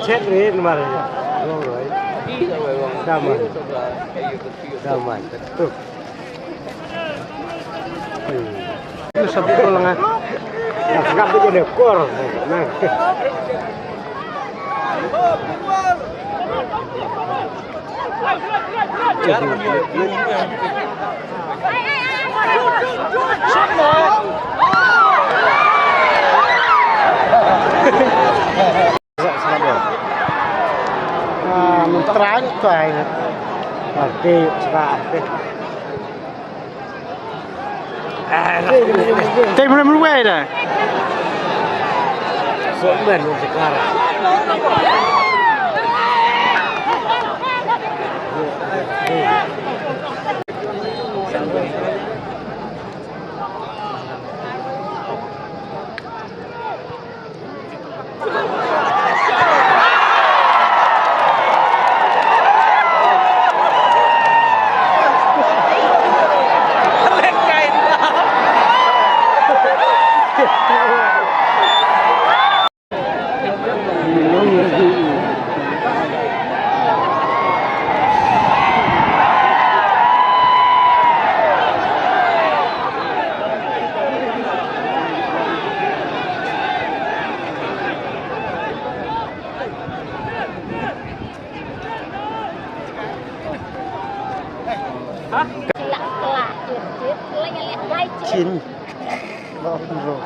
chết đấy mà rồi sao mà tuh itu satu tulangan nggak bisa dekor nah terang tuh oke sekarang Tay mo naman wala na. So, meron sekarang. Chín bao rồi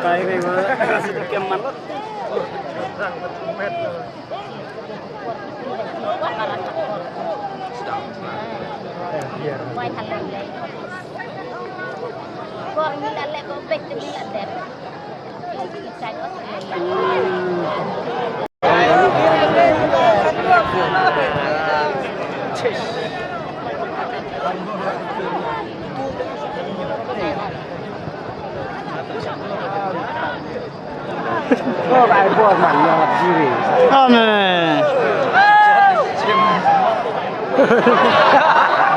cái này mà sedikit manut có ai buồn mặn nhọt gì không nè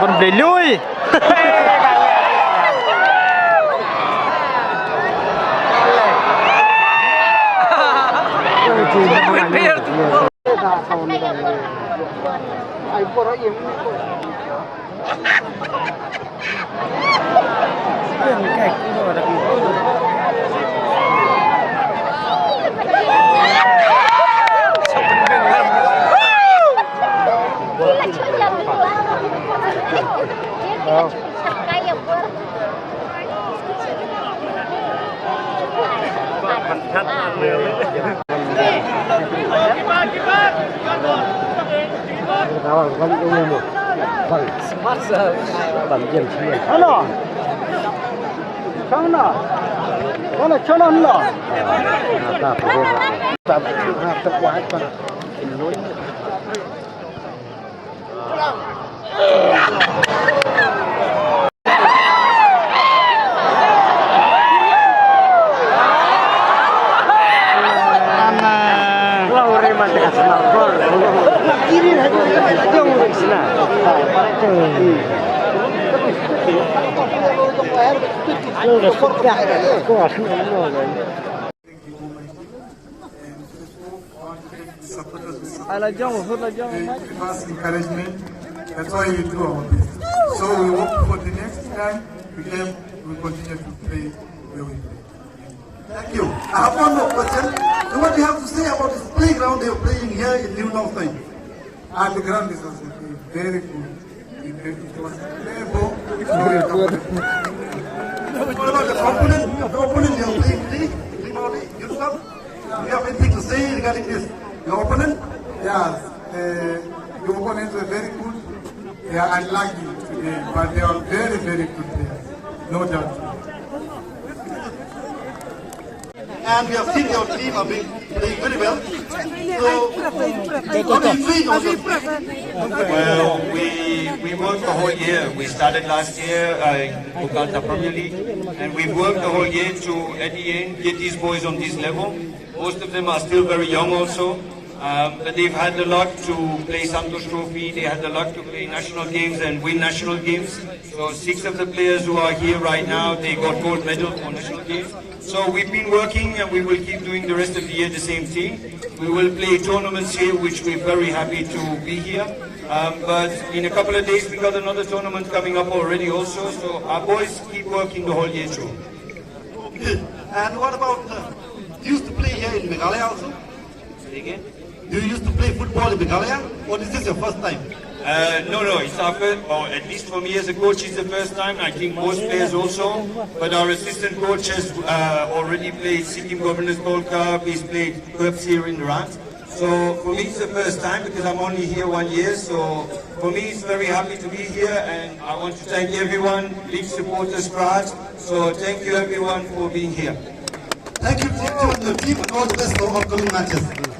bận để lui encouragement. That's why we do our best. So we hope for the next time we continue to play where we play. Thank you. I have one more question. So what do you have to say about this playground they are playing here in New North Time? The ground is also very good. It was very good. What about the opponent? The opponent you are playing today? Khliehmawlieh, you come? Do you have anything to say regarding this? Your opponent? Yes. Your opponents were very good. They are unlucky today, but they are very, very good players. No doubt. and we have seen your team are playing very well. So, how do you feel on the Well, we worked the whole year. We started last year in Kolkata Premier League, and we worked the whole year to, at the end, get these boys on this level. Most of them are still very young also. But they've had the luck to play Santosh Trophy, they had the luck to play national games and win national games. So 6 of the players who are here right now, they got gold medal for national games. So we've been working and we will keep doing the rest of the year the same thing. We will play tournaments here, which we're very happy to be here. But in a couple of days we got another tournament coming up already also. So our boys keep working the whole year through. Okay. And what about, you used to play here in Meghalaya also? Say again? Do you used to play football in Meghalaya, or is this your first time? No, it's our first, or at least for me as a coach, it's the first time. I think most players also, but our assistant coach has already played Sikkim Governors Gold Cup, he's played cups here in Iran. So for me it's the first time because I'm only here 1 year, so for me it's very happy to be here, and I want to thank everyone, big supporters, crowd. So thank you everyone for being here. Thank you to the team and all the best for upcoming matches.